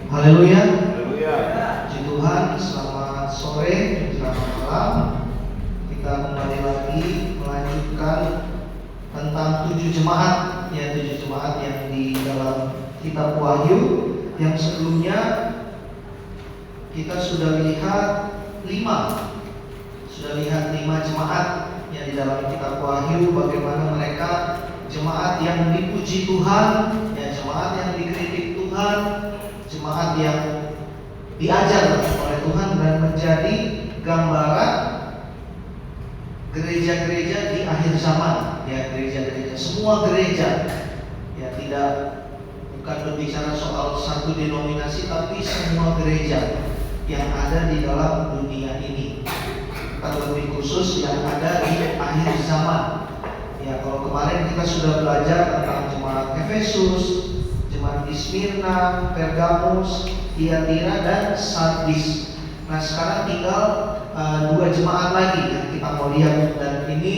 Haleluya. Haleluya. Puji Tuhan, selamat sore, selamat malam. Kita kembali lagi melanjutkan tentang 7 jemaat, ya 7 jemaat yang di dalam kitab Wahyu. Yang sebelumnya kita sudah lihat 5 jemaat yang di dalam kitab Wahyu, bagaimana mereka jemaat yang dipuji Tuhan, ya jemaat yang dikritik Tuhan, jemaat yang diajar oleh Tuhan dan menjadi gambaran gereja-gereja di akhir zaman, ya gereja-gereja, semua gereja, ya bukan berbicara soal satu denominasi, tapi semua gereja yang ada di dalam dunia ini, terlebih khusus yang ada di akhir zaman. Ya, kalau kemarin kita sudah belajar tentang jemaat Efesus, jemaat di Smyrna, Pergamus, Tiatira, dan Sardis. Nah, sekarang tinggal 2 jemaat lagi yang kita mau lihat, dan ini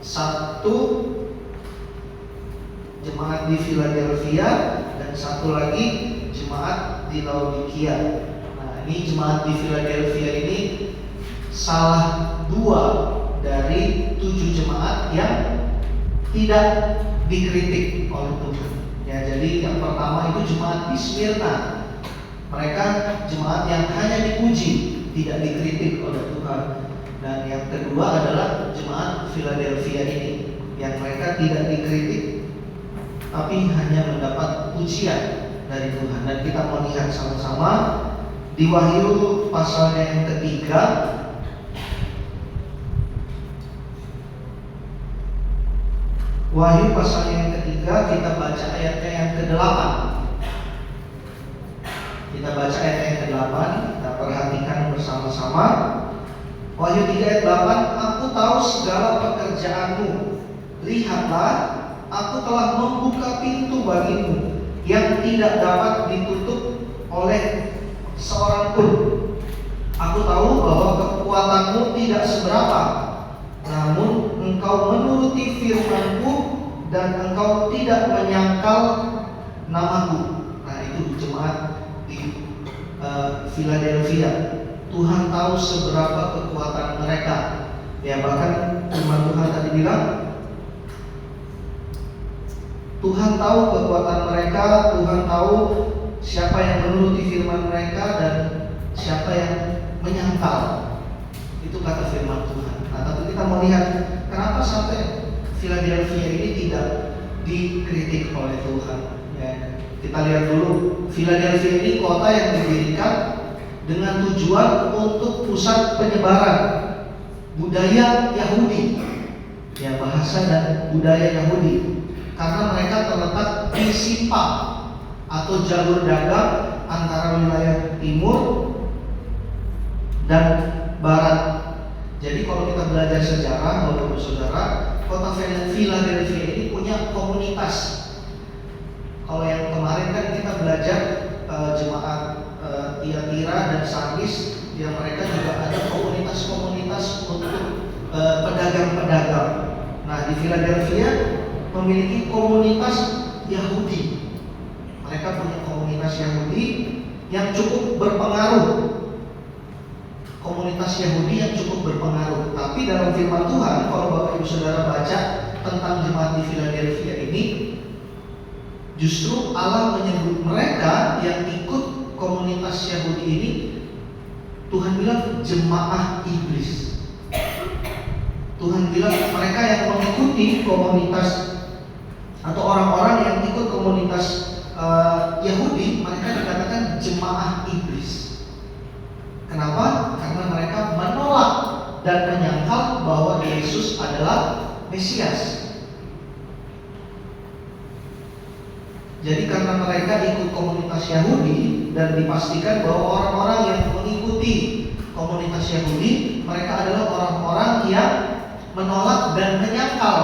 satu jemaat di Philadelphia dan satu lagi jemaat di Laodikia. Nah, ini jemaat di Philadelphia ini salah 2 dari 7 jemaat yang tidak dikritik oleh Tuhan. Ya, jadi yang pertama itu jemaat di Smyrna. Mereka jemaat yang hanya dipuji, tidak dikritik oleh Tuhan. Dan yang kedua adalah jemaat Philadelphia ini, yang mereka tidak dikritik, tapi hanya mendapat pujian dari Tuhan. Dan kita mau lihat sama-sama di Wahyu pasalnya yang ketiga. Wahyu pasalnya yang ketiga, kita baca ayatnya yang ke-8. Kita baca ayat yang ke-8, kita perhatikan bersama-sama. Wahyu 3 ayat 8, aku tahu segala pekerjaanmu. Lihatlah, aku telah membuka pintu bagimu yang tidak dapat ditutup oleh seorang pun. Aku tahu bahwa kekuatanmu tidak seberapa, namun engkau menuruti firman-Ku dan engkau tidak menyangkal namaku. Nah, itu jemaat di Philadelphia. Tuhan tahu seberapa kekuatan mereka. Ya, bahkan firman Tuhan tadi bilang, Tuhan tahu kekuatan mereka, Tuhan tahu siapa yang menuruti firman mereka dan siapa yang menyangkal. Itu kata firman Tuhan. Nah, tapi kita mau lihat kenapa sampai Philadelphia ini tidak dikritik oleh Tuhan. Ya, kita lihat dulu, Philadelphia ini kota yang didirikan dengan tujuan untuk pusat penyebaran budaya Yahudi, ya bahasa dan budaya Yahudi, karena mereka terletak di simpang atau jalur dagang antara wilayah timur dan barat. Jadi kalau kita belajar sejarah, Bapak Ibu Saudara, kota Philadelphia ini punya komunitas. Kalau yang kemarin kan kita belajar jemaat Tiatira dan Sardis, yang mereka juga ada komunitas-komunitas untuk pedagang-pedagang. Nah, di Philadelphia memiliki komunitas Yahudi. Mereka punya komunitas Yahudi yang cukup berpengaruh. Komunitas Yahudi yang cukup berpengaruh. Tapi dalam firman Tuhan, kalau Bapak Ibu Saudara baca tentang jemaat di Philadelphia ini, justru Allah menyebut mereka yang ikut komunitas Yahudi ini, Tuhan bilang jemaah iblis. Tuhan bilang mereka yang mengikuti komunitas atau orang-orang yang ikut komunitas Yahudi, mereka dikatakan jemaah iblis. Kenapa? Karena mereka menolak dan menyangkal bahwa Yesus adalah Mesias. Jadi karena mereka ikut komunitas Yahudi dan dipastikan bahwa orang-orang yang mengikuti komunitas Yahudi, mereka adalah orang-orang yang menolak dan menyangkal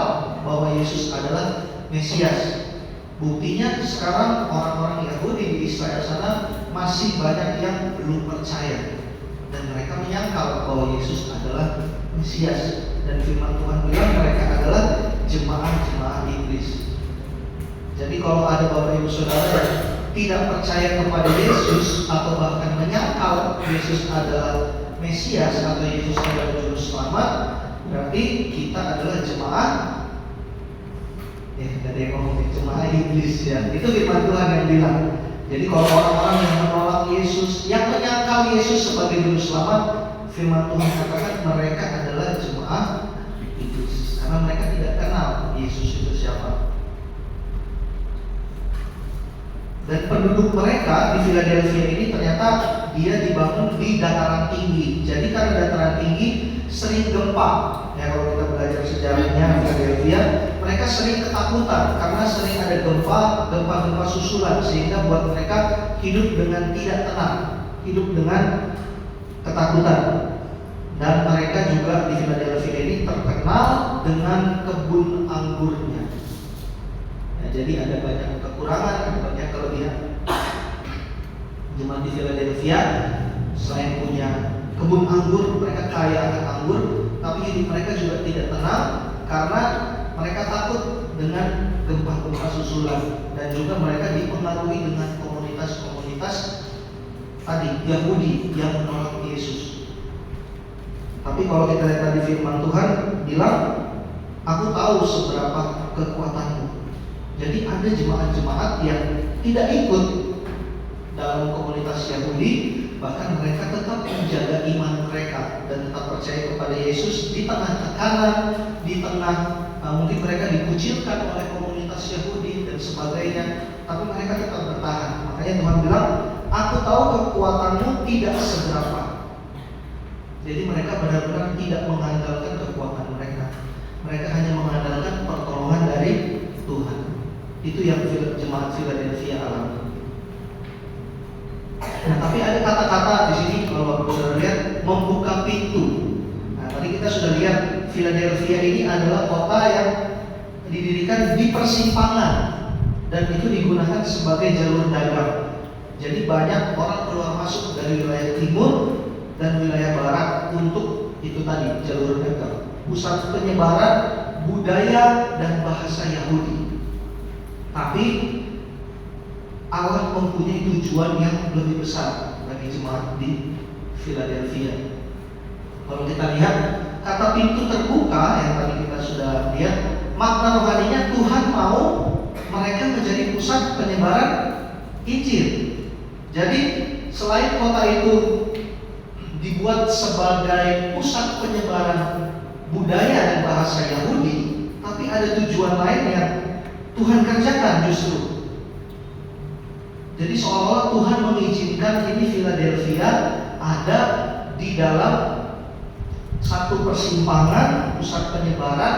bahwa Yesus adalah Mesias. Buktinya sekarang orang-orang Yahudi di Israel sana masih banyak yang belum percaya dan mereka menyangkal bahwa Yesus adalah Mesias. Dan firman Tuhan bilang mereka adalah jemaah-jemaah iblis. Jadi kalau ada Bapak Ibu Saudara yang tidak percaya kepada Yesus atau bahkan menyangkal Yesus adalah Mesias atau Yesus adalah Juru Selamat, berarti kita adalah jemaat ada yang ngomong jemaat iblis ya. Itu firman Tuhan yang bilang. Jadi kalau orang-orang yang menolak Yesus, yang menyangkal Yesus sebagai Juru Selamat, firman Tuhan katakan mereka adalah jemaat iblis, karena mereka tidak kenal Yesus itu siapa. Dan penduduk mereka di Philadelphia ini ternyata dia dibangun di dataran tinggi. Jadi karena dataran tinggi sering gempa. Ya, kalau kita belajar sejarahnya Philadelphia, mereka sering ketakutan karena sering ada gempa susulan, sehingga buat mereka hidup dengan tidak tenang, hidup dengan ketakutan. Dan mereka juga di Philadelphia ini terkenal dengan kebun anggurnya. Jadi ada banyak kekurangan, ada banyak kelebihan. Jemaat di Philadelphia selain punya kebun anggur, mereka kaya akan anggur, tapi hidup mereka juga tidak tenang karena mereka takut dengan gempa-gempa susulan, dan juga mereka dipengaruhi dengan komunitas-komunitas tadi Yahudi yang menolak Yesus. Tapi kalau kita lihat tadi firman Tuhan bilang, aku tahu seberapa kekuatanmu. Jadi ada jemaat-jemaat yang tidak ikut dalam komunitas Yahudi, bahkan mereka tetap menjaga iman mereka dan tetap percaya kepada Yesus di tengah tekanan, di tengah mungkin mereka dikucilkan oleh komunitas Yahudi dan sebagainya, tapi mereka tetap bertahan. Makanya Tuhan bilang, aku tahu kekuatanmu tidak seberapa. Jadi mereka benar-benar tidak mengandalkan kekuatan mereka. Mereka hanya mengandalkan pertolongan dari Tuhan. Itu yang jemaat Philadelphia alami. Nah, tapi ada kata-kata di sini kalau Bapak sudah lihat, membuka pintu. Nah, tadi kita sudah lihat Philadelphia ini adalah kota yang didirikan di persimpangan dan itu digunakan sebagai jalur dagang. Jadi banyak orang keluar masuk dari wilayah timur dan wilayah barat untuk itu tadi jalur dagang. Pusat penyebaran budaya dan bahasa Yahudi. Tapi Allah mempunyai tujuan yang lebih besar bagi jemaat di Philadelphia. Kalau kita lihat kata pintu terbuka yang tadi kita sudah lihat, makna rohaninya Tuhan mau mereka menjadi pusat penyebaran Injil. Jadi selain kota itu dibuat sebagai pusat penyebaran budaya dan bahasa Yahudi, tapi ada tujuan lain yang Tuhan kerjakan justru. Jadi seolah-olah Tuhan mengizinkan ini Philadelphia ada di dalam satu persimpangan pusat penyebaran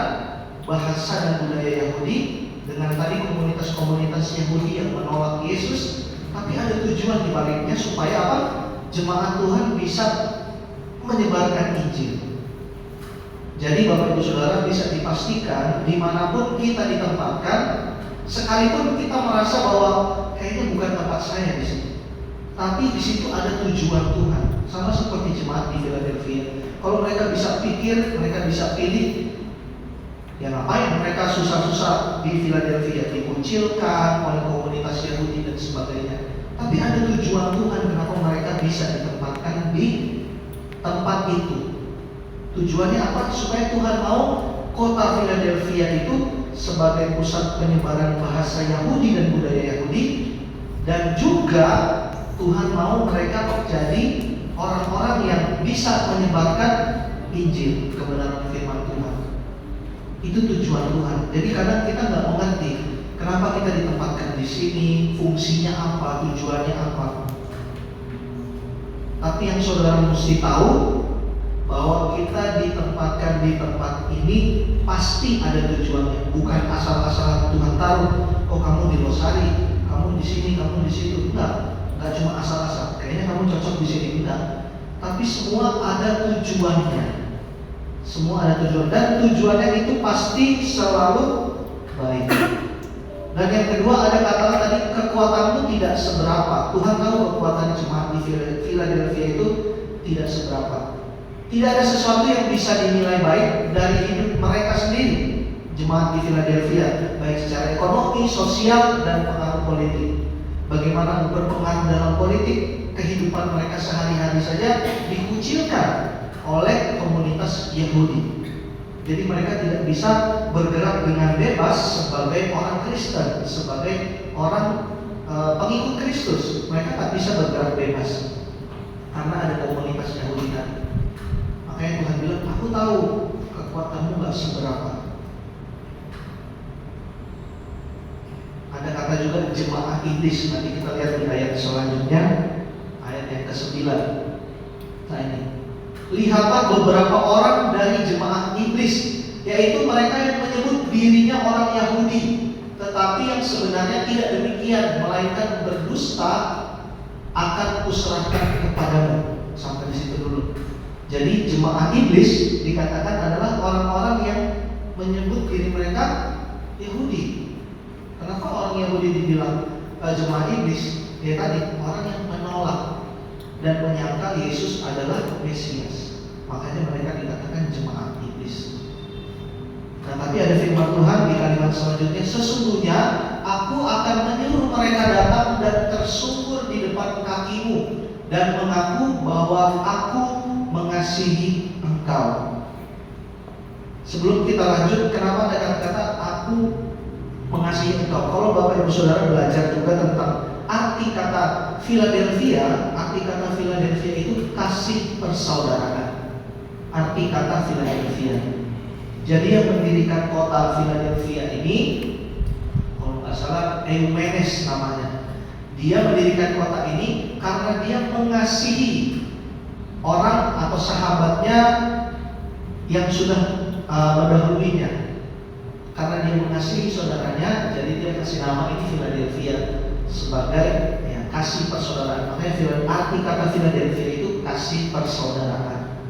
bahasa dan budaya Yahudi dengan tadi komunitas-komunitas Yahudi yang menolak Yesus, tapi ada tujuan di baliknya supaya apa? Jemaat Tuhan bisa menyebarkan Injil. Jadi Bapak Ibu Saudara bisa dipastikan dimanapun kita ditempatkan, sekalipun kita merasa bahwa kayaknya bukan tempat saya di sini, tapi di situ ada tujuan Tuhan. Sama seperti jemaat di Philadelphia. Kalau mereka bisa pikir, mereka bisa pilih, ya ngapain mereka susah-susah di Philadelphia, dikucilkan oleh komunitas Yahudi dan sebagainya. Tapi ada tujuan Tuhan kenapa mereka bisa ditempatkan di tempat itu. Tujuannya apa? Supaya Tuhan mau kota Philadelphia itu sebagai pusat penyebaran bahasa Yahudi dan budaya Yahudi, dan juga Tuhan mau mereka menjadi orang-orang yang bisa menyebarkan Injil, kebenaran firman Tuhan. Itu tujuan Tuhan. Jadi kadang kita nggak mengerti kenapa kita ditempatkan di sini, fungsinya apa, tujuannya apa. Tapi yang saudara mesti tahu bahwa kita ditempatkan di tempat ini pasti ada tujuannya, bukan asal-asalan Tuhan tahu. Oh kamu di Losari, kamu di sini, kamu di situ, enggak cuma asal-asal. Kayaknya kamu cocok di sini, enggak. Tapi semua ada tujuannya, semua ada tujuan, dan tujuannya itu pasti selalu baik. Dan yang kedua ada kata tadi, kekuatanmu tidak seberapa. Tuhan tahu kekuatan jemaat di Philadelphia itu tidak seberapa. Tidak ada sesuatu yang bisa dinilai baik dari hidup mereka sendiri, jemaat di Philadelphia, baik secara ekonomi, sosial, dan pengaruh politik. bagaimana berpengaruh dalam politik, kehidupan mereka sehari-hari saja dikucilkan oleh komunitas Yahudi. Jadi mereka tidak bisa bergerak dengan bebas sebagai orang Kristen, sebagai orang pengikut Kristus. Mereka tak bisa bergerak bebas karena ada komunitas Yahudi tadi. Makanya Tuhan bilang, aku tahu kekuatanmu gak seberapa. Ada kata juga jemaah iblis. Nanti kita lihat di ayat selanjutnya, ayat yang ke-9. Nah ini, lihatlah beberapa orang dari jemaah iblis, yaitu mereka yang menyebut dirinya orang Yahudi, tetapi yang sebenarnya tidak demikian, melainkan berdusta, akan kuserahkan kepadamu. Sampai di situ dulu. Jadi jemaah iblis dikatakan adalah orang-orang yang menyebut diri mereka Yahudi. Kenapa orang Yahudi dibilang jemaah iblis? Ya tadi, orang yang menolak dan menyangka Yesus adalah Mesias. Makanya mereka dikatakan jemaah iblis. Nah, tapi ada firman Tuhan di kalimat selanjutnya, sesungguhnya aku akan menyuruh mereka datang dan tersungkur di depan kakimu dan mengaku bahwa aku mengasihi engkau. Sebelum kita lanjut, kenapa ada kata-kata aku mengasihi engkau? Kalau Bapak Ibu Saudara belajar juga tentang arti kata Philadelphia, arti kata Philadelphia itu kasih persaudaraan. Arti kata Philadelphia. Jadi yang mendirikan kota Philadelphia ini, kalau nggak salah Eumenes namanya. Dia mendirikan kota ini karena dia mengasihi orang atau sahabatnya yang sudah mendahuluinya. Karena dia mengasihi saudaranya, jadi dia kasih nama ini Philadelphia sebagai ya, kasih persaudaraan. Makanya arti kata Philadelphia itu kasih persaudaraan.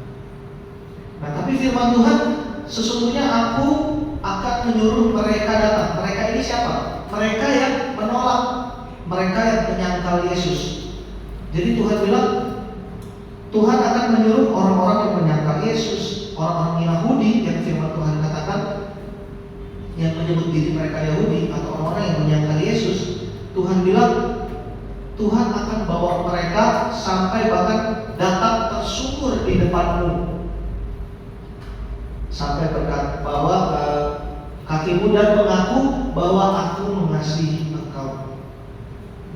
Nah, tapi firman Tuhan, sesungguhnya aku akan menyuruh mereka datang. Mereka ini siapa? Mereka yang menolak, mereka yang menyangkal Yesus. Jadi Tuhan bilang, Tuhan akan menyuruh orang-orang yang menyangkal Yesus, orang-orang Yahudi yang firman Tuhan katakan, yang menyebut diri mereka Yahudi atau orang-orang yang menyangkal Yesus. Tuhan bilang, Tuhan akan bawa mereka sampai bahkan datang tersungkur di depanmu, sampai berkata bahwa kakimu dan mengaku bahwa aku mengasihi engkau.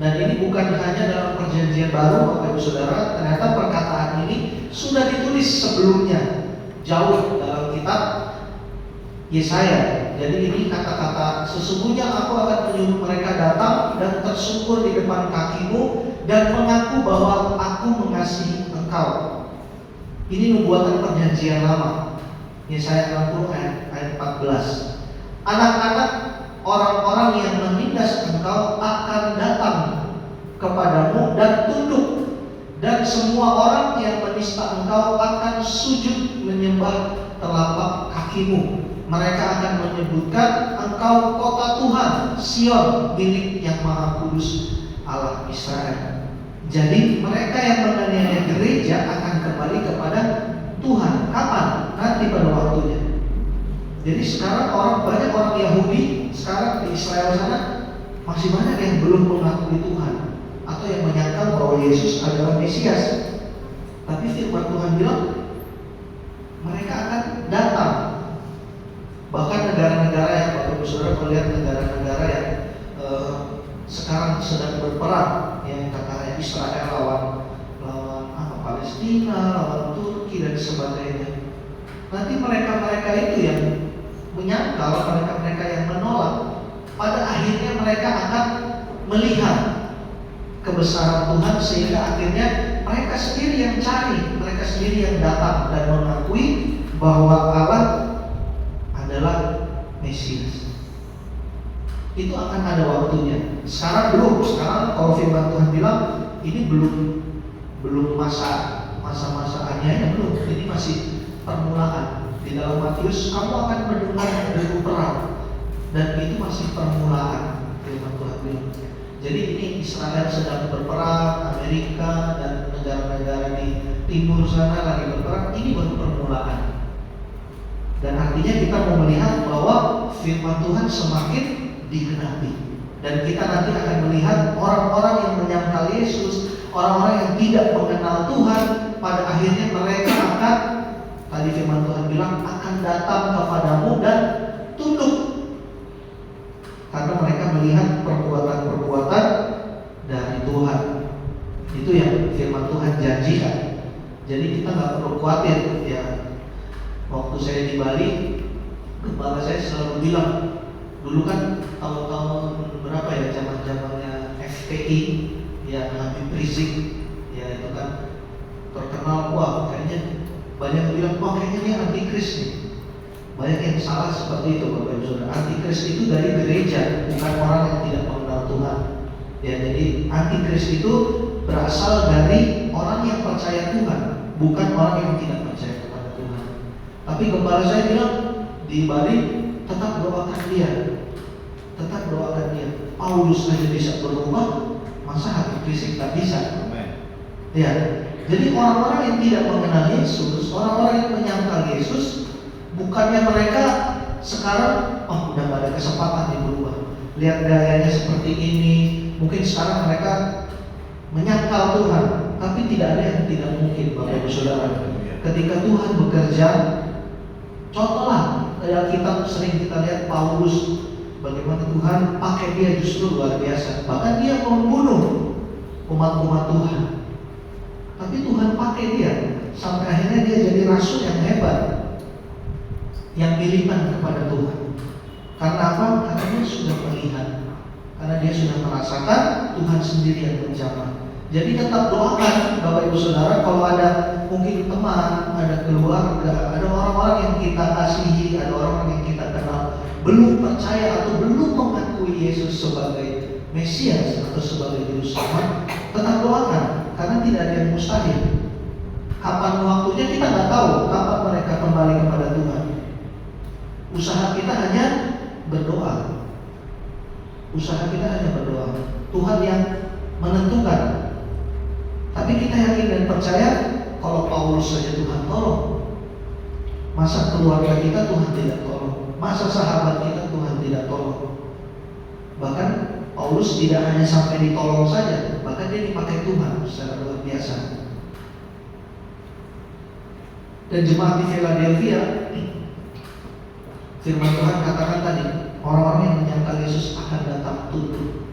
Dan ini bukan hanya dalam perjanjian baru, Bapak Ibu Saudara, ternyata perkataan ini sudah ditulis sebelumnya, jauh dalam kitab Yesaya. Jadi ini kata-kata, sesungguhnya aku akan menyuruh mereka datang dan tersungkur di depan kakimu dan mengaku bahwa aku mengasihi engkau. Ini nubuatan perjanjian lama. Yesaya 60 ayat 14. Anak-anak orang-orang yang menindas engkau akan datang kepadamu dan tunduk, dan semua orang yang menista engkau akan sujud menyembah telapak kakimu. Mereka akan menyebutkan engkau kota Tuhan, Sion, milik yang Maha Kudus Allah Israel. Jadi mereka yang menganiaya gereja akan kembali kepada Tuhan. Kapan? Nanti pada waktunya. Jadi sekarang banyak orang Yahudi sekarang di Israel sana masih banyak yang belum mengakui Tuhan atau yang menyangka bahwa Yesus adalah Mesias. Tapi firman Tuhan bilang mereka akan datang. Bahkan negara-negara yang Bapak Ibu Saudara melihat negara-negara yang sekarang sedang berperang, yang katanya Israel lawan Palestina, lawan Turki dan sebagainya. Nanti mereka-mereka itu yang menyangkal, mereka-mereka yang menolak, pada akhirnya mereka akan melihat kebesaran Tuhan, sehingga akhirnya mereka sendiri yang cari, mereka sendiri yang datang dan mengakui bahwa Allah adalah Mesias. Itu akan ada waktunya. Sekarang belum. Sekarang kalau firman Tuhan bilang ini belum masa-masa aniaya, belum. Ini masih permulaan. Di dalam Matius kamu akan mendengar deru perang, dan itu masih permulaan, firman Tuhan bilang. Jadi ini Israel sedang berperang, Amerika dan negara-negara di timur sana lagi berperang. Ini baru permulaan. Dan artinya kita mau melihat bahwa firman Tuhan semakin digenapi Dan kita nanti akan melihat orang-orang yang menyangkal Yesus, orang-orang yang tidak mengenal Tuhan, pada akhirnya mereka akan, tadi firman Tuhan bilang, akan datang kepadamu dan tunduk. Karena mereka melihat perbuatan-perbuatan dari Tuhan. Itu yang firman Tuhan janjikan. Jadi kita nggak perlu khawatir ya. Waktu saya di Bali, kepala saya selalu bilang, dulu kan tahun-tahun berapa ya, zaman-zamannya FPI, ya Habib Rizik, ya itu kan terkenal, wah kayaknya banyak yang bilang, wah kayaknya dia antikris nih. Banyak yang salah seperti itu Bapak Ibu Saudara. Antikris itu dari gereja, bukan orang yang tidak mengenal Tuhan. Ya, jadi antikris itu berasal dari orang yang percaya Tuhan, bukan orang yang tidak percaya kepada Tuhan. Tapi gembala saya bilang di Bali, tetap doakan dia, tetap doakan dia. Paulus saja bisa berubah, masa Habib Rizik tak bisa? Ya, jadi orang-orang yang tidak mengenal Yesus, orang-orang yang menyangkal Yesus, bukannya mereka sekarang, oh udah gak ada kesempatan di berubah, lihat gayanya seperti ini, mungkin sekarang mereka menyangkal Tuhan. Tapi tidak ada yang tidak mungkin Bapak Ibu Saudara. Ketika Tuhan bekerja, contohlah kayak kita sering kita lihat Paulus, bagaimana Tuhan pakai dia justru luar biasa. Bahkan dia membunuh umat-umat Tuhan, tapi Tuhan pakai dia sampai akhirnya dia jadi rasul yang hebat, yang militan kepada Tuhan. Karena apa? Karena dia sudah melihat, karena dia sudah merasakan Tuhan sendiri yang menjamah. Jadi tetap doakan Bapak Ibu Saudara, kalau ada mungkin teman, ada keluarga, ada orang-orang yang kita kasihi, ada orang yang kita kenal, belum percaya atau belum mengakui Yesus sebagai Mesias atau sebagai Juru Selamat, tetap doakan, karena tidak ada yang mustahil. Kapan waktunya kita nggak tahu, kapan mereka kembali kepada Tuhan. Usaha kita hanya berdoa. Usaha kita hanya berdoa. Tuhan yang menentukan. Tapi kita yakin dan percaya, kalau Paulus saja Tuhan tolong, masa keluarga kita Tuhan tidak tolong, masa sahabat kita Tuhan tidak tolong. Bahkan Paulus tidak hanya sampai ditolong saja, bahkan dia dipakai Tuhan secara luar biasa. Dan jemaat di Philadelphia, firman Tuhan katakan tadi, orang-orang yang menyangkal Yesus akan datang tunduk.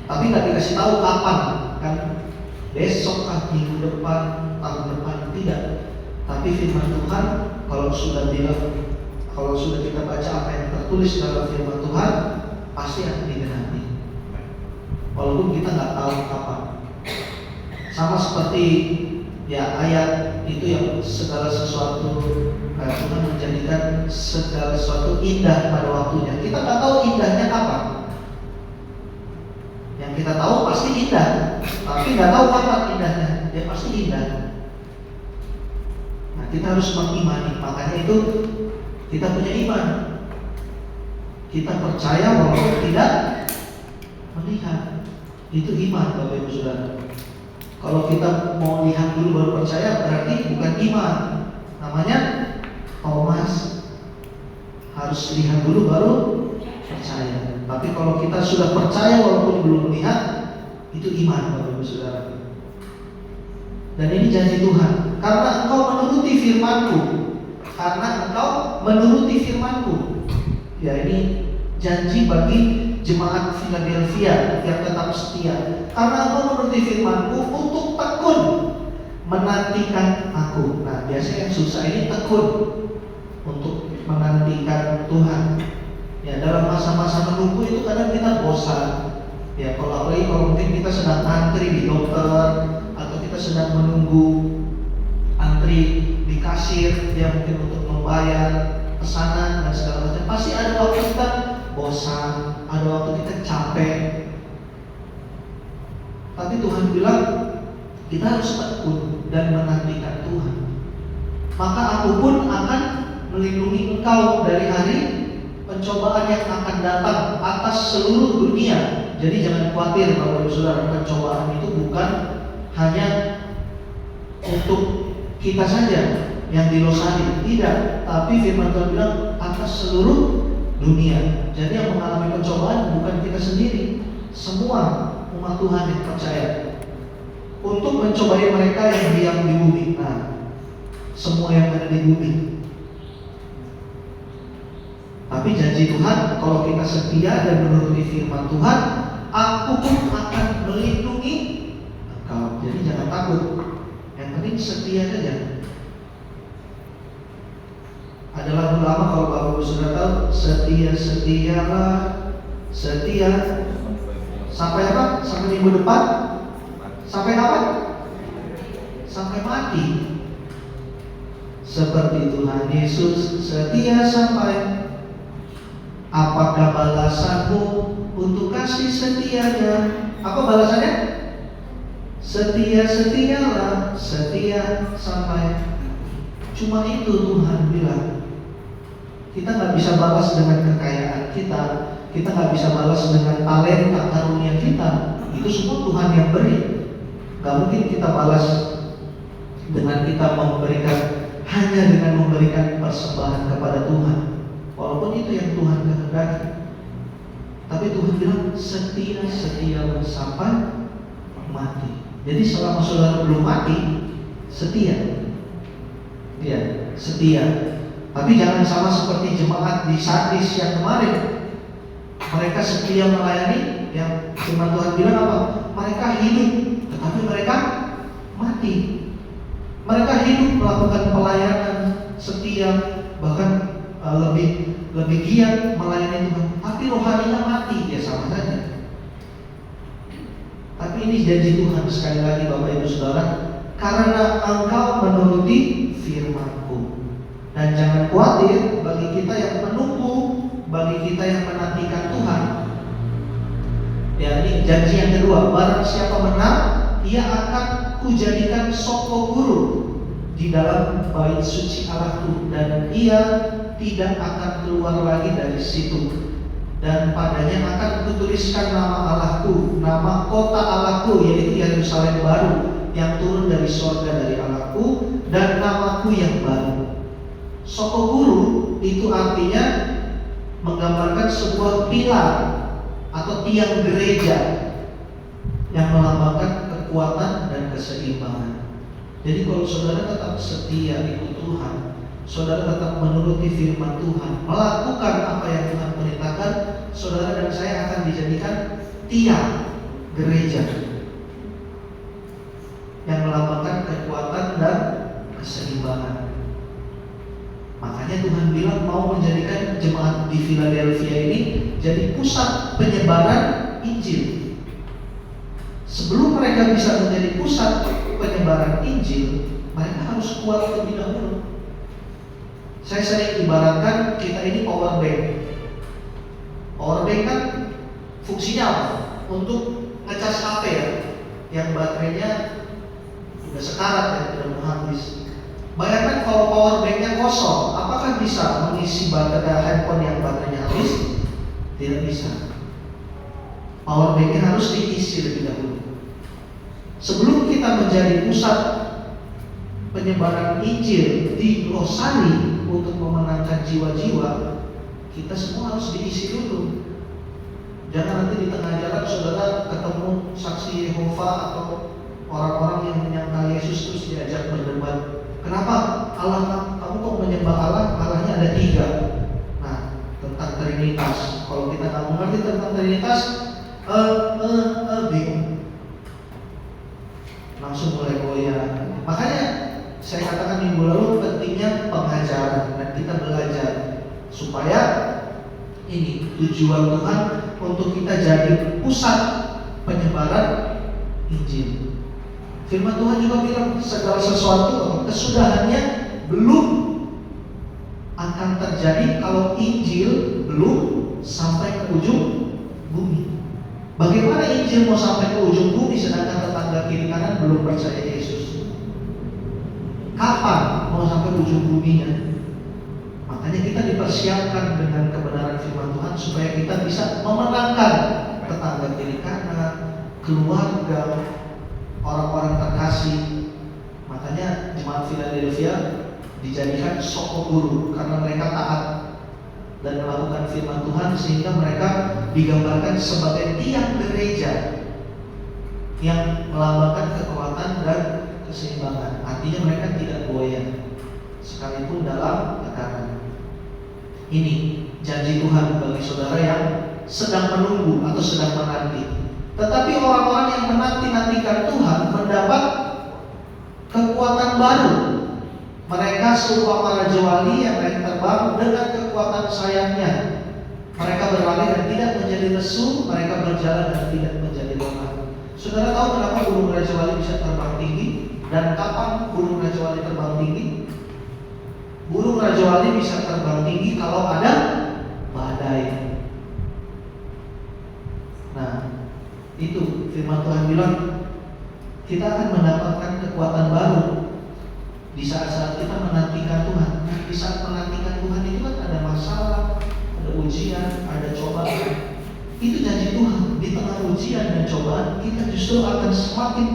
Tapi nggak dikasih tahu kapan, kan? Besok, minggu depan, tahun depan, tidak. Tapi firman Tuhan, kalau sudah kita baca apa yang tertulis dalam firman Tuhan, pasti akan digenapi. Walaupun kita nggak tahu kapan. Sama seperti ya ayat itu yang segala sesuatu, Tuhan menjadikan segala sesuatu indah pada waktunya. Kita nggak tahu indahnya kapan. Yang kita tahu pasti indah, tapi nggak tahu kapan indahnya. Dia pasti indah. Nah, kita harus mengimani. Makanya itu kita punya iman. Kita percaya walaupun tidak melihat. Itu iman Bapak Ibu Saudara. Kalau kita mau lihat dulu baru percaya, berarti bukan iman. Namanya Thomas, harus lihat dulu baru percaya. Tapi kalau kita sudah percaya walaupun belum melihat, itu iman Bapak Ibu Saudara. Dan ini janji Tuhan. Karena engkau menuruti firman-Ku. Karena engkau menuruti firman-Ku. Ya, ini janji bagi jemaat Philadelphia yang tetap setia. Karena engkau menuruti firman-Ku untuk tekun menantikan Aku. Nah, biasanya yang susah ini tekun untuk menantikan Tuhan. Ya, dalam masa-masa menunggu itu kadang kita bosan. Ya, kalau mungkin kita sedang antri di dokter, atau kita sedang menunggu antri di kasir, ya mungkin untuk membayar pesanan dan segala macam. Pasti ada waktu kita bosan, ada waktu kita capek. Tapi Tuhan bilang kita harus tekun dan menantikan Tuhan. Maka Aku pun akan melindungi engkau dari hari pencobaan yang akan datang atas seluruh dunia. Jadi jangan khawatir Bapak Ibu Saudara, pencobaan itu bukan hanya untuk kita saja yang dilosani, tidak. Tapi firman Tuhan bilang atas seluruh dunia. Jadi yang mengalami pencobaan bukan kita sendiri, semua umat Tuhan yang percaya. Untuk mencobai mereka yang diam di bumi. Nah, semua yang ada di bumi. Tapi janji Tuhan, kalau kita setia dan menuruti firman Tuhan, aku pun akan melindungi engkau. Jadi jangan takut. Yang penting setia saja. Ada lagu lama kalau Bapak Ibu sudah tahu, setia-setialah, setia sampai apa? Sampai minggu depan? Sampai kapan? Sampai mati. Seperti Tuhan Yesus setia sampai. Apakah balasanmu untuk kasih setianya? Apa balasannya? Setia-setialah, setia sampai. Cuma itu Tuhan bilang. Kita nggak bisa balas dengan kekayaan kita nggak bisa balas dengan talenta karunia kita. Itu semua Tuhan yang beri. Gak mungkin kita balas dengan kita hanya dengan memberikan persembahan kepada Tuhan. Walaupun itu yang Tuhan kehendaki. Tapi Tuhan bilang setia sampai mati. Jadi selama saudara belum mati, setia. Ya, setia. Tapi jangan sama seperti jemaat di Sardis yang kemarin. Mereka setia melayani, yang firman Tuhan bilang apa? Mereka hidup, tetapi mereka mati. Mereka hidup melakukan pelayanan setia, bahkan lebih giat melayani Tuhan, tapi rohaninya mati, ya sama saja. Tapi ini janji Tuhan sekali lagi Bapak Ibu Saudara, karena engkau menuruti firman-Ku. Dan jangan khawatir bagi kita yang menunggu, bagi kita yang menantikan Tuhan. Ya, ini janji yang kedua, barang siapa menang, ia akan kujadikan soko guru di dalam bait suci Allahku, dan ia tidak akan keluar lagi dari situ. Dan padanya akan kutuliskan nama Allahku, nama kota Allahku, yaitu Yerusalem baru yang turun dari surga dari Allahku, dan namaku yang baru. Soko guru itu artinya menggambarkan sebuah pilar atau tiang gereja yang melambangkan kekuatan dan keseimbangan. Jadi kalau saudara tetap setia ikut Tuhan, saudara tetap menuruti firman Tuhan, melakukan apa yang Tuhan perintahkan, saudara dan saya akan dijadikan tiang gereja yang melambangkan kekuatan dan keseimbangan. Makanya Tuhan bilang mau menjadikan jemaat di Philadelphia ini jadi pusat penyebaran Injil. Sebelum mereka bisa menjadi pusat penyebaran Injil, mereka harus kuat terlebih dahulu. Saya sering ibaratkan kita ini power bank. Power bank kan fungsinya apa? Untuk ngecas HP ya, yang baterainya udah sekarat ya, udah mau habis. Bayangkan kalau power banknya kosong, apakah bisa mengisi baterai handphone yang baterainya habis? Tidak bisa. Power banknya harus diisi lebih dahulu. Sebelum kita menjadi pusat penyebaran Injil di Losari untuk memenangkan jiwa-jiwa, kita semua harus diisi dulu. Jangan nanti di tengah jalan saudara ketemu saksi Yehova atau orang-orang yang menyangkal Yesus terus diajak berdebat. Kenapa Allah kamu kok menyembah Allah? Allahnya ada 3. Nah, tentang Trinitas. Kalau kita nggak mengerti tentang Trinitas, bingung. Langsung mulai goyah. Makanya saya katakan minggu lalu pentingnya pengajaran dan kita belajar supaya ini tujuan Tuhan untuk kita jadi pusat penyebaran Injil. Firman Tuhan juga bilang segala sesuatu kesudahannya belum akan terjadi kalau Injil belum sampai ke ujung bumi. Bagaimana Injil mau sampai ke ujung bumi sedangkan tetangga kiri kanan belum percaya Yesus? Kapan mau sampai ujung buminya? Makanya kita dipersiapkan dengan kebenaran firman Tuhan supaya kita bisa memenangkan tetangga kiri kanan, keluarga, orang-orang terkasih. Makanya jemaat Philadelphia dijadikan soko guru karena mereka taat. dan melakukan firman Tuhan, sehingga mereka digambarkan sebagai tiang gereja yang melambangkan kekuatan dan keseimbangan. Artinya mereka tidak goyah sekalipun dalam tekanan. Ini janji Tuhan bagi saudara yang sedang menunggu atau sedang menanti. Tetapi orang-orang yang menanti-nantikan Tuhan mendapat kekuatan baru. Mereka seumpama raja wali yang naik terbang dengan kekuatan sayapnya. Mereka berlari dan tidak menjadi lesu, mereka berjalan dan tidak menjadi lelah. Saudara tahu kenapa burung raja wali bisa terbang tinggi? Dan kapan burung raja wali terbang tinggi? Burung raja wali bisa terbang tinggi kalau ada badai. Nah, itu firman Tuhan bilang kita akan mendapatkan kekuatan baru di saat-saat kita menantikan Tuhan. Nah, di saat menantikan Tuhan itu kan ada masalah, ada ujian, ada cobaan. Itu janji Tuhan. Di tengah ujian dan cobaan kita justru akan semakin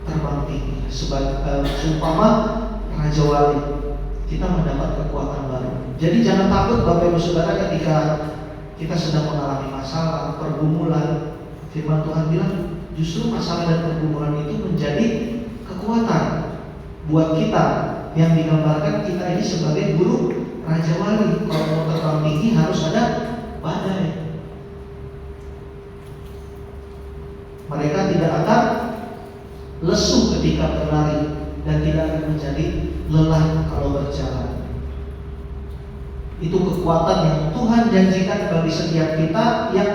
terbang tinggi. Seumpama raja wali, kita mendapat kekuatan baru. Jadi jangan takut Bapak Ibu Saudara ketika kita sedang mengalami masalah, pergumulan. Firman Tuhan bilang justru masalah dan pergumulan itu menjadi kekuatan buat kita, yang digambarkan kita ini sebagai burung raja wali. Kalau mau terbang tinggi harus ada badai. Mereka tidak akan lesu ketika berlari dan tidak akan menjadi lelah kalau berjalan. Itu kekuatan yang Tuhan janjikan bagi setiap kita yang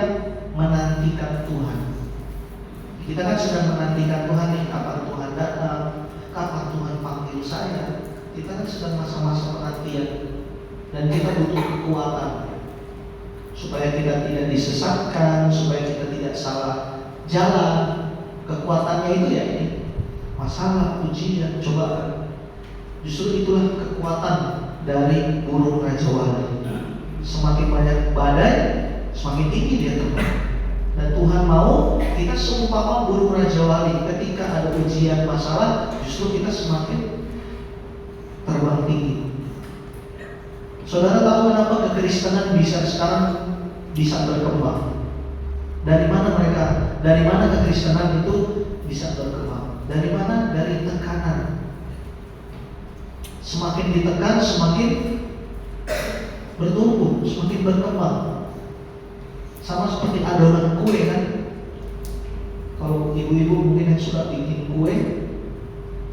menantikan Tuhan. Kita kan sedang menantikan Tuhan nih, kapan Tuhan datang, kapan Tuhan panggil saya. Kita kan sedang masa-masa penantian dan kita butuh kekuatan supaya kita tidak disesatkan, supaya kita tidak salah jalan. Kekuatannya itu ya ini masalah, ujian, cobaan. Justru itulah kekuatan dari burung raja wali. Semakin banyak badai, semakin tinggi dia terbang. Dan Tuhan mau kita seumpama burung raja wali. Ketika ada ujian, masalah, justru kita semakin terbang tinggi. Saudara tahu kenapa kekristenan sekarang bisa berkembang? Dari mana kekristenan itu bisa berkembang? Dari mana? Dari tekanan. Semakin ditekan, semakin bertumbuh, semakin berkembang. Sama seperti adonan kue kan. Kalau ibu-ibu mungkin yang suka bikin kue,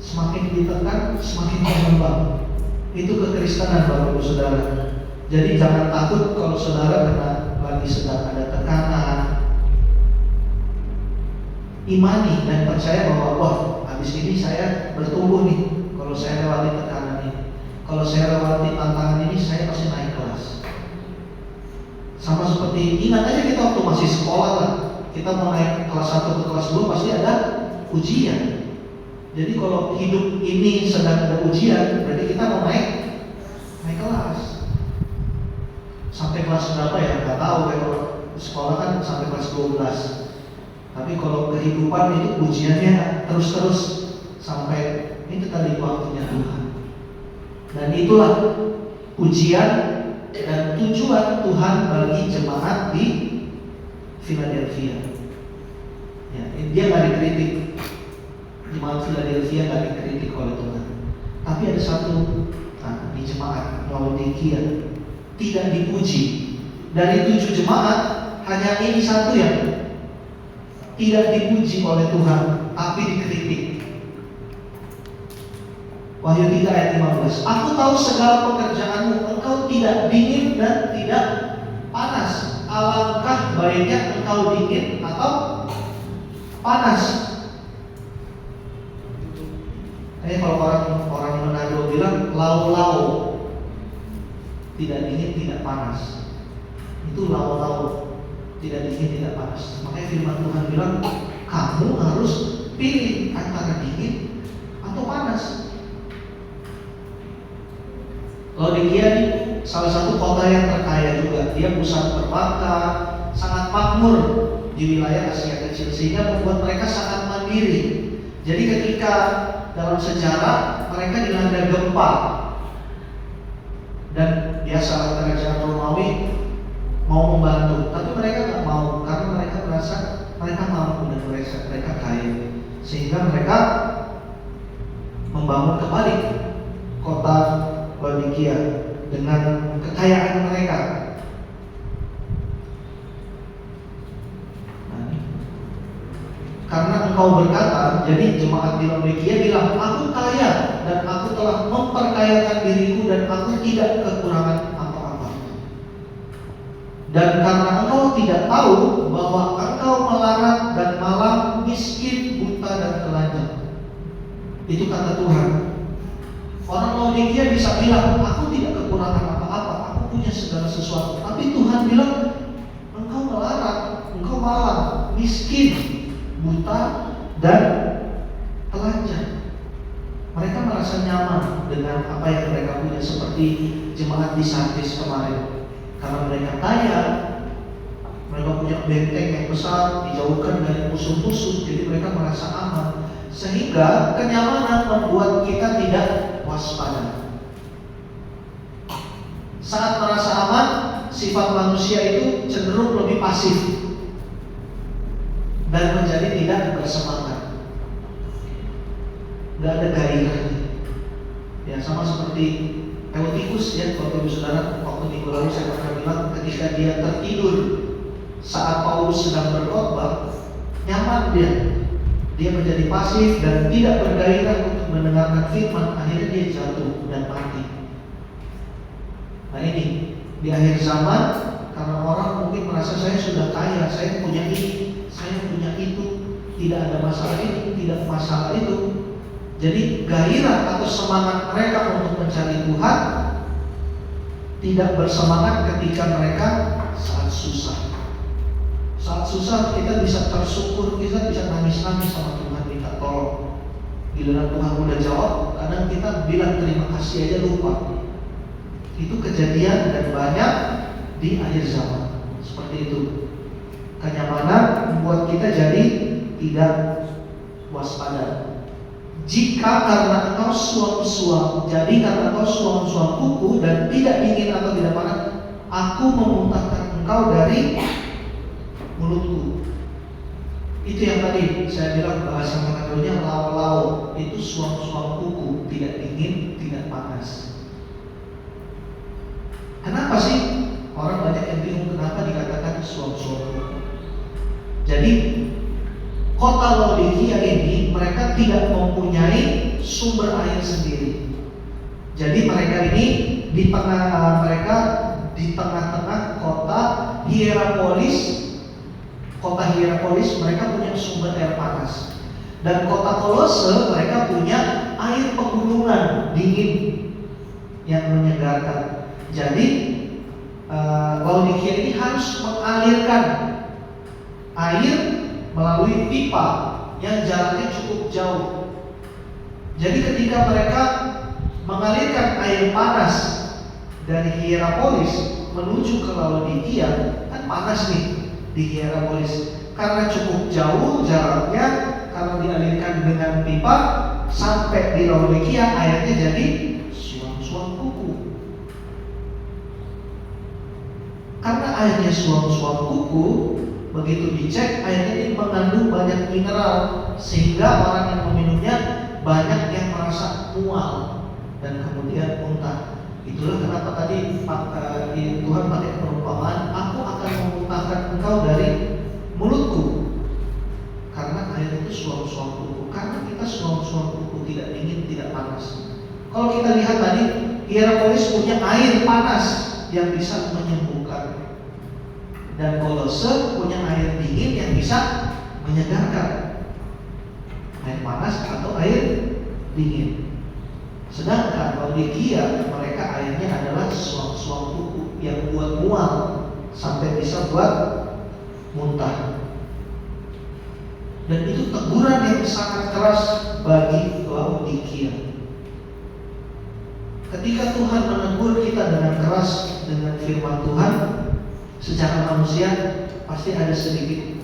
semakin ditekan, semakin berkembang. Itu kekristenan Bapak Ibu Saudara. Jadi jangan takut kalau saudara lagi sedang ada tekanan. Imani dan percaya bahwa wah, habis ini saya bertumbuh nih. Kalau saya lewati tekanan ini, kalau saya lewati tantangan ini, saya pasti naik kelas. Sama seperti ingat aja kita waktu masih sekolah lah, kita mau naik kelas 1 ke kelas 2 pasti ada ujian. Jadi kalau hidup ini sedang ada ujian, berarti kita mau naik kelas. Sampai kelas berapa ya? Nggak tahu. Kalau sekolah kan sampai kelas 12. Tapi kalau kehidupan itu ujiannya terus-terus sampai itu tadi waktunya Tuhan. Dan itulah ujian dan tujuan Tuhan bagi jemaat di Philadelphia. Ya, dia nggak dikritik. Jemaat Philadelphia nggak dikritik oleh Tuhan. Tapi ada satu di jemaat Laodikia tidak dipuji. Dari 7 jemaat hanya ini satu yang tidak dipuji oleh Tuhan, tapi dikritik. Wahyu 3 ayat 15. Aku tahu segala pekerjaanmu, engkau tidak dingin dan tidak panas. Alangkah baiknya engkau dingin atau panas. Ini kalau orang Manado bilang lau-lau, tidak dingin tidak panas. Itu lau-lau, tidak dingin tidak panas. Makanya firman Tuhan bilang kamu harus pilih antara dingin atau panas. Laodikia ini salah satu kota yang terkaya juga. Dia pusat perbankan, sangat makmur di wilayah Asia Kecil, sehingga membuat mereka sangat mandiri. Jadi ketika dalam sejarah mereka dilanda gempa dan biasalah kerajaan Romawi mau membantu, tapi mereka nggak mau karena mereka merasa mereka mampu dan mereka kaya, sehingga mereka membangun kembali kota Laodikia dengan kekayaan mereka. Karena engkau berkata, jadi jemaat di Laodikia bilang, aku kaya dan aku telah memperkayakan diriku dan aku tidak kekurangan apa-apa. Dan karena engkau tidak tahu bahwa engkau melarat dan malam, miskin, buta dan telanjang. Itu kata Tuhan. Orang Laodikia bisa bilang, aku tidak kekurangan apa-apa, aku punya segala sesuatu. Tapi Tuhan bilang, engkau melarat, engkau malam, miskin, buta dan telanjang. Mereka merasa nyaman dengan apa yang mereka punya, seperti jemaat di Sardis kemarin. Karena mereka kaya, mereka punya benteng yang besar, dijauhkan dari musuh-musuh, jadi mereka merasa aman. Sehingga kenyamanan membuat kita tidak waspada. Saat merasa aman, sifat manusia itu cenderung lebih pasif dan menjadi tidak bersemangat, nggak ada gairahnya. Ya, sama seperti Eutikus ya, Bapak Ibu Saudara, waktu minggu lalu saya pernah bilang, ketika dia tertidur saat Paulus sedang berkhotbah, nyaman dia menjadi pasif dan tidak bergairah untuk mendengarkan firman. Akhirnya dia jatuh dan mati. Nah ini di akhir zaman, karena orang mungkin merasa saya sudah kaya, saya punya ini, saya punya itu, tidak ada masalah ini, tidak masalah itu. Jadi gairah atau semangat mereka untuk mencari Tuhan tidak bersemangat ketika mereka saat susah. Saat susah kita bisa tersyukur, kita bisa nangis-nangis sama Tuhan, minta tolong. Giliran Tuhan udah jawab, kadang kita bilang terima kasih aja lupa. Itu kejadian dan banyak di akhir zaman. Seperti itu. Kenyamanan membuat kita jadi tidak waspada. Jika karena engkau suam-suam, jadi karena engkau suam-suam kuku dan tidak dingin atau tidak panas, aku memuntahkan engkau dari mulutku. Itu yang tadi saya bilang bahasa Manadonya lau-lau, itu suam-suam kuku, tidak dingin, tidak panas. Kenapa sih orang banyak yang bingung kenapa dikatakan suam-suam kuku? Jadi kota Laodikia ini mereka tidak mempunyai sumber air sendiri. Jadi mereka ini di tengah-tengah kota Hierapolis. Kota Hierapolis mereka punya sumber air panas. Dan kota Kolose mereka punya air pegunungan dingin yang menyegarkan. Jadi Laodikia ini harus mengalirkan air melalui pipa yang jaraknya cukup jauh. Jadi ketika mereka mengalirkan air panas dari Hierapolis menuju ke Laodikia, kan panas nih di Hierapolis. Karena cukup jauh jaraknya, kalau dialirkan dengan pipa sampai di Laodikia, airnya jadi suam-suam kuku. Karena airnya suam-suam kuku, begitu dicek airnya ini mengandung banyak mineral, sehingga orang yang meminumnya banyak yang merasa mual dan kemudian muntah. Itulah kenapa tadi Tuhan pakai perumpamaan, aku akan memuntahkan engkau dari mulutku. Karena air itu suam-suam kuku. Karena kita suam-suam kuku, tidak dingin, tidak panas. Kalau kita lihat tadi, Hierapolis punya air panas yang bisa menyembuhkan, dan Kolose punya air dingin yang bisa menyegarkan. Air panas atau air dingin. Sedangkan Laodikia mereka airnya adalah suam-suam kuku yang buat mual sampai bisa buat muntah. Dan itu teguran yang sangat keras bagi Laodikia. Ketika Tuhan menegur kita dengan keras dengan firman Tuhan, secara manusia pasti ada sedikit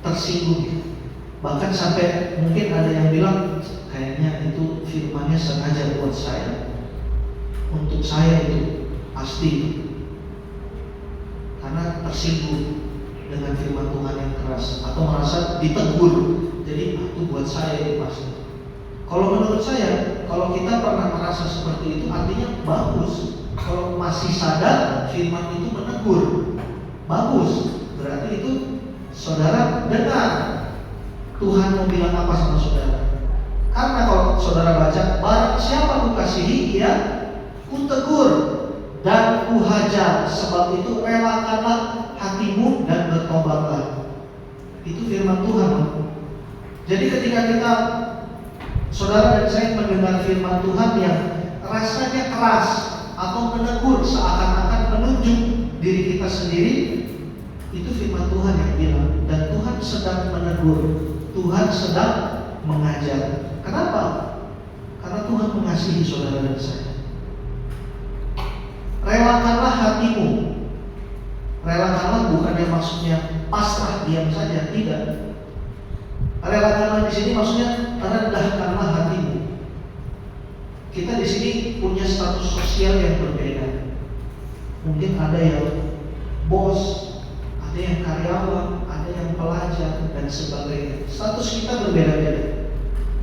tersinggung. Bahkan sampai mungkin ada yang bilang, kayaknya itu firmannya sengaja buat saya, untuk saya itu. Pasti. Karena tersinggung dengan firman Tuhan yang keras atau merasa ditegur. Jadi itu buat saya ini pasti. Kalau menurut saya, kalau kita pernah merasa seperti itu artinya bagus. Kalau masih sadar firman itu menegur, bagus. Berarti itu saudara dengar Tuhan mau bilang apa sama saudara. Karena kalau saudara baca, barang siapa kukasihi, ia kutegur dan kuhajar. Sebab itu relakanlah hatimu dan bertobatlah. Itu firman Tuhan. Jadi ketika kita, saudara dan saya mendengar firman Tuhan yang rasanya keras atau menegur seakan-akan menunjuk diri kita sendiri, itu firman Tuhan yang bilang. Dan Tuhan sedang menegur, Tuhan sedang mengajar. Kenapa? Karena Tuhan mengasihi saudara dan saya. Relakanlah hatimu. Relakanlah bukannya maksudnya pasrah diam saja, tidak. Relakanlah di sini maksudnya rendahkanlah hatimu. Kita di sini punya status sosial yang berbeda. Mungkin ada yang bos, ada yang karyawan, ada yang pelajar dan sebagainya. Status kita berbeda-beda.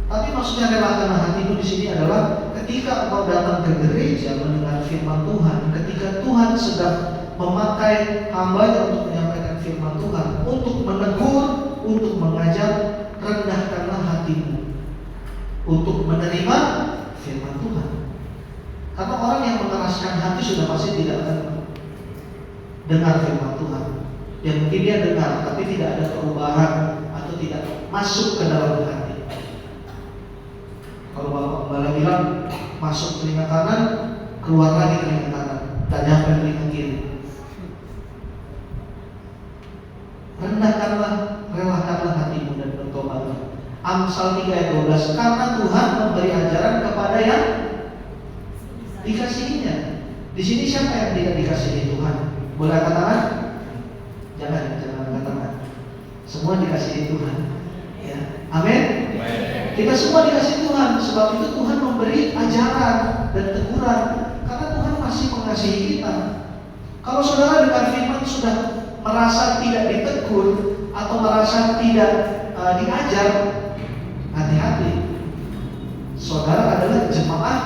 Tapi maksudnya relakanlah hatimu di sini adalah ketika engkau datang ke gereja mendengar firman Tuhan, ketika Tuhan sedang memakai hamba-Nya untuk menyampaikan firman Tuhan, untuk menegur, untuk mengajar, rendahkanlah hatimu untuk menerima firman Tuhan. Karena orang yang mengeraskan hati sudah pasti tidak akan dengar firman Tuhan. Yang mungkin dia dengar tapi tidak ada perubahan atau tidak masuk ke dalam hati. Kalau Bapak Gembala bilang masuk telinga kanan, keluar lagi telinga kanan, tak nyampe telinga kiri. Rendahkanlah, relakanlah hatimu dan bertobatlah. Amsal 3 ayat 12. Karena Tuhan memberi ajaran kepada yang dikasihinya. Di sini siapa yang tidak dikasihi Tuhan? Boleh angkat tangan? Jangan angkat tangan. Semua dikasihi Tuhan. Ya. Amin. Kita semua dikasihi Tuhan. Sebab itu Tuhan memberi ajaran dan teguran. Karena Tuhan masih mengasihi kita. Kalau saudara dengar firman sudah merasa tidak ditegur atau merasa tidak diajar, hati-hati. Saudara adalah jemaah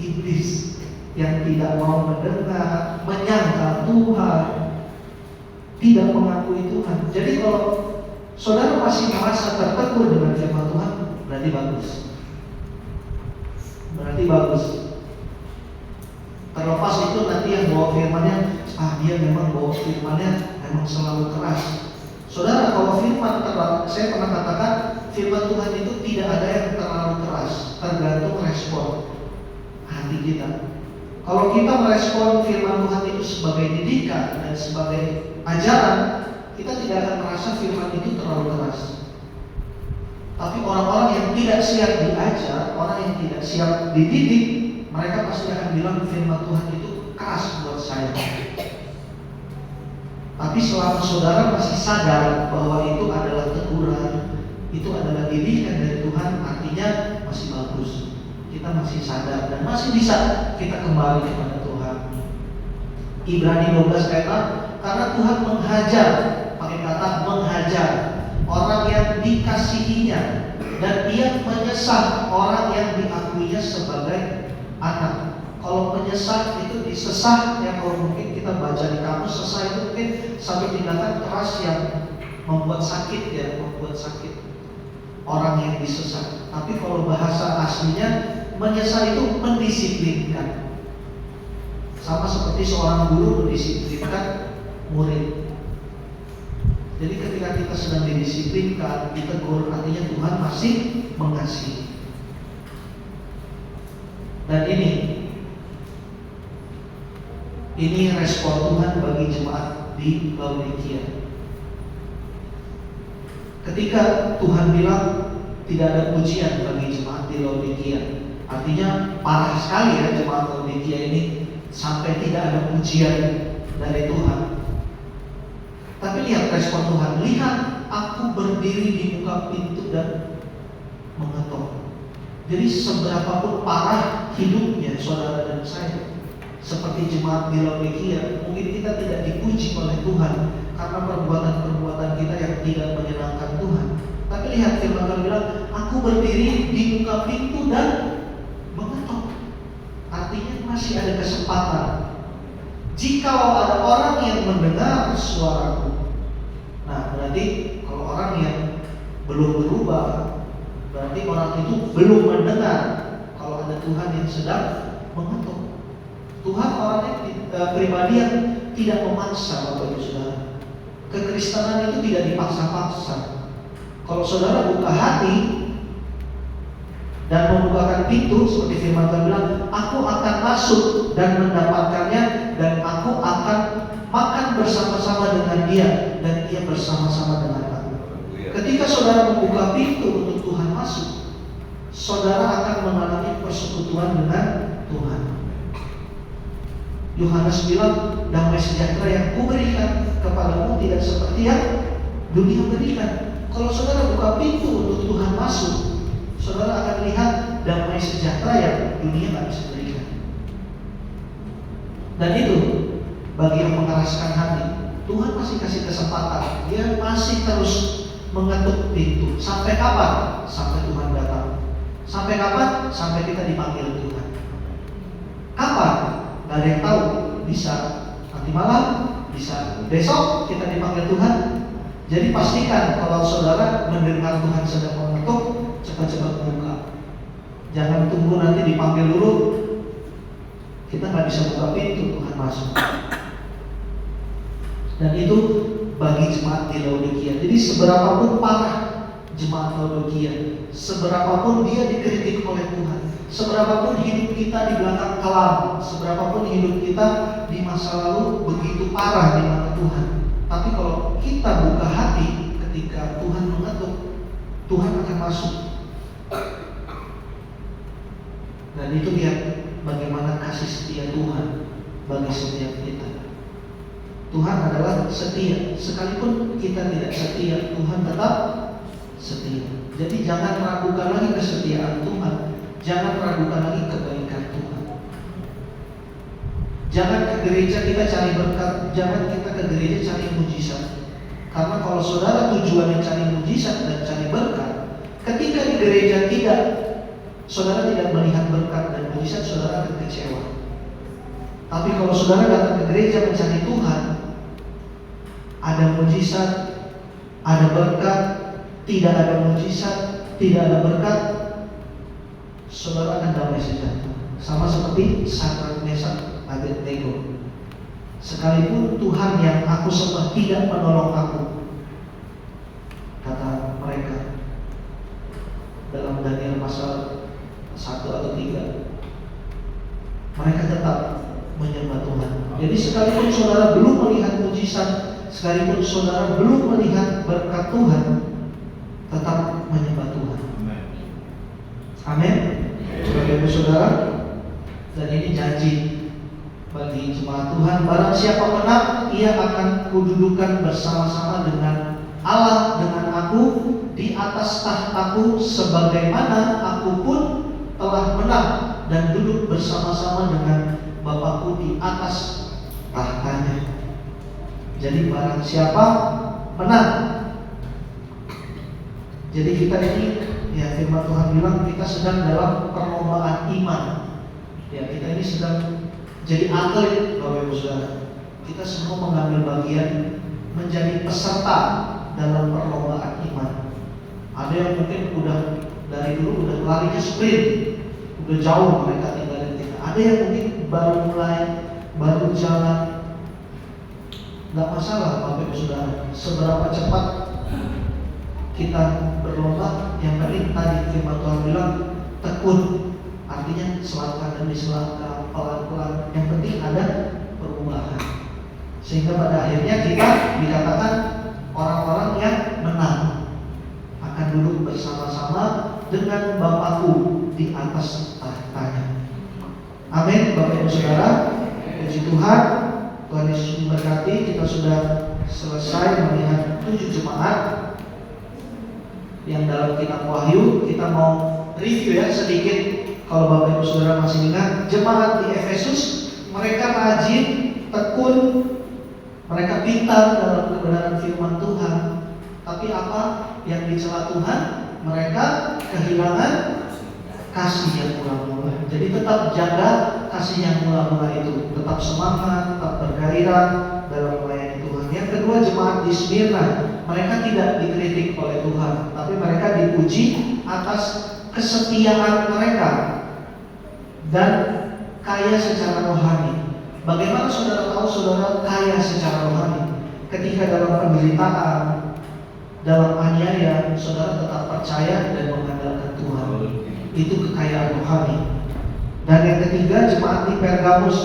iblis yang tidak mau mendengar, menyangka Tuhan, tidak mengakui Tuhan. Jadi kalau saudara masih merasa tertegur dengan firman Tuhan, berarti bagus. Berarti bagus. Terlepas itu nanti yang bawa firmannya, dia memang bawa firmannya memang selalu keras. Saudara, kalau firman saya pernah katakan firman Tuhan itu tidak ada yang terlalu keras, tergantung respon hati kita. Kalau kita merespon firman Tuhan itu sebagai didikan dan sebagai ajaran, kita tidak akan merasa firman itu terlalu keras. Tapi orang-orang yang tidak siap diajar, orang yang tidak siap dididik, mereka pasti akan bilang firman Tuhan itu keras buat saya. Tapi selama saudara masih sadar bahwa itu adalah teguran, itu adalah didikan dari Tuhan, artinya masih bagus. Kita masih sadar dan masih bisa kita kembali kepada Tuhan. Ibrani 12 ayat 6, karena Tuhan menghajar, pakai kata menghajar, orang yang dikasihinya, dan Ia menyesah orang yang diakuinya sebagai anak. Kalau menyesah itu disesah, ya kalau mungkin kita baca di kamus, sesah itu mungkin sampai tindakan keras yang membuat sakit, ya, membuat sakit orang yang disesah. Tapi kalau bahasa aslinya menyesah itu mendisiplinkan. Sama seperti seorang guru mendisiplinkan murid. Jadi ketika kita sedang didisiplinkan, ditegur, artinya Tuhan masih mengasihi. Dan ini respon Tuhan bagi jemaat di Laodikia. Ketika Tuhan bilang tidak ada pujian bagi jemaat di Laodikia, artinya parah sekali ya jemaat Laodikia ini, sampai tidak ada pujian dari Tuhan. Tapi lihat respon Tuhan, lihat aku berdiri di muka pintu dan mengetok. Jadi seberapapun parah hidupnya saudara dan saya, Seperti jemaat di Laodikia, mungkin kita tidak dipuji oleh Tuhan karena perbuatan-perbuatan kita yang tidak menyenangkan Tuhan. Tapi lihat firman Tuhan bilang, aku berdiri di muka pintu dan mengetuk. Artinya masih ada kesempatan. Jikalau ada orang yang mendengar suaraku. Nah, berarti kalau orang yang belum berubah, berarti orang itu belum mendengar kalau ada Tuhan yang sedang mengetuk. Tuhan orangnya pribadi yang tidak memaksa, Bapak Ibu Saudara. Kekristenan itu tidak dipaksa-paksa. Kalau saudara buka hati dan membukakan pintu, seperti firman Tuhan bilang, aku akan masuk dan mendapatkannya, dan aku akan makan bersama-sama dengan dia, dan dia bersama-sama dengan aku. Ketika saudara membuka pintu untuk Tuhan masuk, saudara akan mengalami persekutuan dengan Tuhan. Yohanes bilang, damai sejahtera yang kuberikan kepadamu tidak seperti yang dunia berikan. Kalau saudara buka pintu untuk Tuhan masuk, saudara akan lihat damai sejahtera yang dunia tidak bisa berikan. Dan itu bagi yang mengeraskan hati, Tuhan masih kasih kesempatan. Dia masih terus mengetuk pintu. Sampai kapan? Sampai Tuhan datang. Sampai kapan? Sampai kita dipanggil Tuhan. Kapan? Gak ada yang tahu. Bisa nanti malam, bisa besok kita dipanggil Tuhan. Jadi pastikan kalau saudara mendengar Tuhan sedang mengetuk, cepat-cepat buka. Jangan tunggu nanti dipanggil dulu, kita nggak bisa buka pintu, Tuhan masuk. Dan itu bagi jemaat di Laodikia. Jadi seberapapun parah jemaat Laodikia, seberapapun dia dikritik oleh Tuhan, seberapapun hidup kita di belakang kelam, seberapapun hidup kita di masa lalu begitu parah di mata Tuhan, tapi kalau kita buka hati ketika Tuhan mengetuk, Tuhan akan masuk. Dan itu lihat bagaimana kasih setia Tuhan bagi setiap kita. Tuhan adalah setia, sekalipun kita tidak setia, Tuhan tetap setia. Jadi jangan ragukan lagi kesetiaan Tuhan, jangan ragukan lagi kebaikan Tuhan. Jangan ke gereja kita cari berkat, jangan kita ke gereja cari mujizat. Karena kalau saudara tujuannya cari mujizat dan cari berkat, ketika di gereja tidak, saudara tidak melihat berkat dan mujizat, saudara akan kecewa. Tapi kalau saudara datang ke gereja mencari Tuhan, ada mujizat, ada berkat, tidak ada mujizat, tidak ada berkat, saudara akan damai sejahtera. Sama seperti Sadrak, Mesak, Abednego. Sekalipun Tuhan yang aku sembah tidak menolong aku, kata mereka dalam Daniel pasal 1 atau 3, mereka tetap menyembah Tuhan. Jadi sekalipun saudara belum melihat mujizat, sekalipun saudara belum melihat berkat Tuhan, tetap menyembah Tuhan. Amin. Sebagai saudara, dan ini janji bagi jemaat Tuhan, barang siapa menang, ia akan kududukan bersama-sama dengan Allah, dengan aku di atas tahtaku, sebagaimana aku pun telah menang dan duduk bersama-sama dengan Bapakku di atas tahtanya. Jadi barang siapa menang. Jadi kita ini, ya firman Tuhan bilang kita sedang dalam perlombaan iman. Ya kita ini sedang jadi atlet, Bapak Ibu Saudara. Kita semua mengambil bagian menjadi peserta dalam perlombaan iman. Ada yang mungkin udah dari dulu udah larinya sprint, udah jauh mereka tinggalin kita. Ada yang mungkin baru mulai, baru jalan. Gak masalah Bapak Ibu Saudara, seberapa cepat kita berlomba, yang penting tadi firman Tuhan bilang tekun, artinya selangkah demi selangkah, pelan-pelan. Yang penting ada perubahan, sehingga pada akhirnya kita dikatakan orang-orang yang menang, akan duduk bersama-sama dengan Bapakku di atas tahtanya. Amin, Bapak Ibu Saudara. Puji Tuhan, Tuhan Yesus memberkati. Kita sudah selesai melihat 7 jemaat yang dalam kitab Wahyu. Kita mau review ya sedikit. Kalau Bapak Ibu Saudara masih ingat, jemaat di Efesus mereka rajin, tekun, mereka pintar dalam kebenaran firman Tuhan. Tapi apa yang dicela Tuhan? Mereka kehilangan kasih yang mula-mula. Jadi tetap jaga kasih yang mula-mula itu, tetap semangat, tetap bergairah dalam melayani Tuhan. Yang kedua, jemaat di Smyrna, mereka tidak dikritik oleh Tuhan, tapi mereka dipuji atas kesetiaan mereka dan kaya secara rohani. Bagaimana saudara tahu saudara kaya secara rohani? Ketika dalam penderitaan, dalam aniaya, saudara tetap percaya dan mengandalkan Tuhan. Itu kekayaan rohani. Dan yang ketiga, jemaat di Pergamus,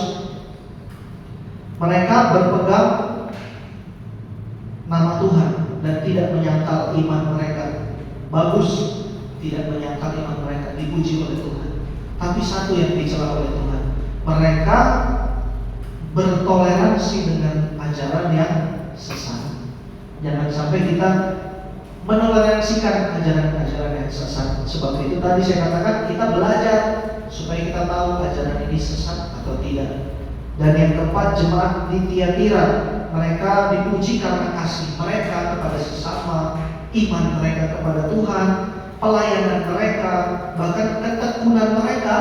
mereka berpegang nama Tuhan dan tidak menyangkal iman mereka. Bagus, tidak menyangkal iman mereka, dipuji oleh Tuhan. Tapi satu yang dicela oleh Tuhan, mereka bertoleransi dengan ajaran yang sesat. Jangan sampai kita menoleransikan ajaran-ajaran yang sesat. Sebab itu tadi saya katakan kita belajar supaya kita tahu ajaran ini sesat atau tidak. Dan yang keempat, jemaat di Tiatira, mereka dipuji karena kasih mereka kepada sesama, iman mereka kepada Tuhan, pelayanan mereka, bahkan ketekunan mereka.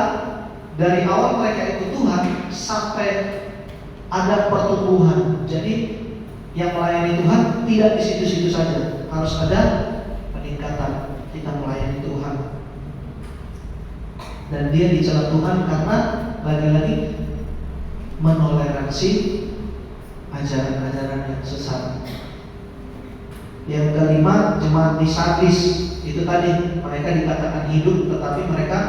Dari awal mereka ikut Tuhan sampai ada pertumbuhan. Jadi yang melayani Tuhan tidak di situ-situ saja, harus ada peningkatan kita melayani Tuhan. Dan dia dicela Tuhan karena lagi-lagi menoleransi ajaran-ajaran yang sesat. Yang kelima, jemaat di Sardis, itu tadi mereka dikatakan hidup tetapi mereka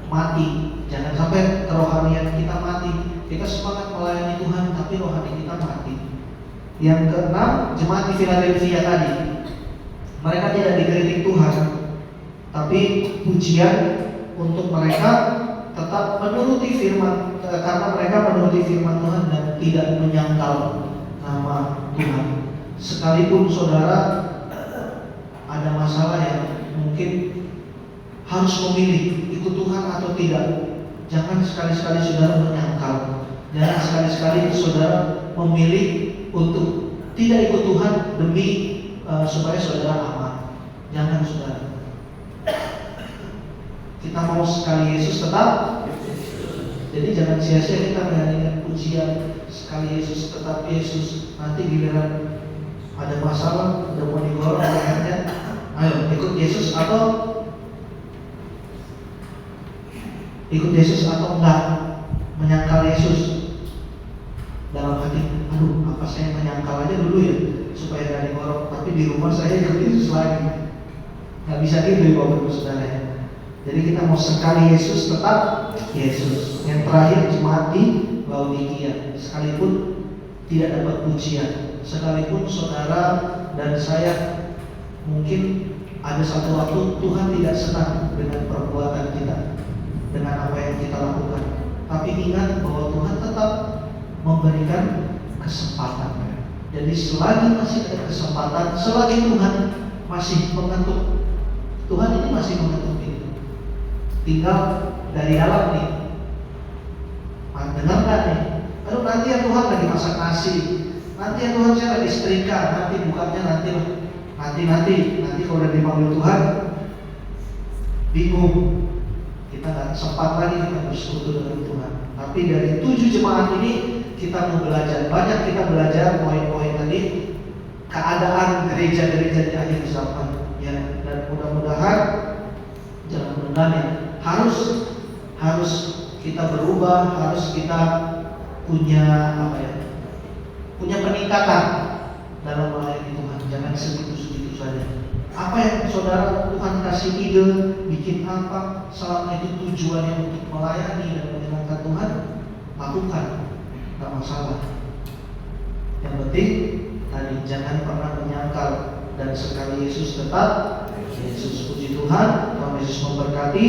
mati. Jangan sampai kerohanian kita mati. Kita semangat melayani Tuhan tapi rohani kita mati. Yang keenam, jemaat di Philadelphia tadi, mereka tidak dikritik Tuhan, tapi pujian untuk mereka tetap menuruti firman, karena mereka menuruti firman Tuhan dan tidak menyangkal nama Tuhan. Sekalipun saudara ada masalah yang mungkin harus memilih ikut Tuhan atau tidak, jangan sekali-sekali saudara menyangkal. Jangan sekali-sekali saudara memilih untuk tidak ikut Tuhan demi supaya saudara aman. Jangan saudara. Kita mau sekali Yesus tetap. Jadi jangan sia-sia kita menyanyikan pujian sekali Yesus tetap Yesus. Nanti giliran ada masalah, udah mau digorong lehernya, ayo ikut Yesus atau enggak, menyangkal Yesus. Dalam hati, aduh apa saya menyangkal aja dulu ya supaya gak digorong, tapi di rumah saya ikut Yesus lagi. Gak bisa gitu ya Bapak Ibu Saudara. Jadi kita mau sekali Yesus tetap Yesus. Yang terakhir, jemaat di Laodikia, sekalipun tidak dapat pujian, sekalipun saudara dan saya mungkin ada satu waktu Tuhan tidak senang dengan perbuatan kita, dengan apa yang kita lakukan, tapi ingat bahwa Tuhan tetap memberikan kesempatan. Jadi selagi masih ada kesempatan, selagi Tuhan masih mengetuk, Tuhan ini masih mengetuk kita. Tinggal dari dalam nih, dengar gak nih? Aduh nanti ya Tuhan lagi masak nasi, nanti ya Tuhan saya lagi setrika, nanti bukannya nanti kalau udah dipanggil Tuhan bingung, kita nggak sempat lagi kita bersekutu dengan Tuhan. Tapi dari 7 jemaat ini kita mau belajar banyak, kita belajar poin-poin tadi keadaan gereja-gereja di akhir zaman ya, dan mudah-mudahan jangan mudah ya, harus kita berubah, harus kita punya punya peningkatan dalam melayani Tuhan. Jangan segitu-segitu saja. Apa yang saudara Tuhan kasih ide, bikin apa, selama itu tujuannya untuk melayani dan menyenangkan Tuhan, lakukan, tak masalah. Yang penting tadi jangan pernah menyangkal dan sekali Yesus tetap Yesus. Puji Tuhan, Tuhan Yesus memberkati.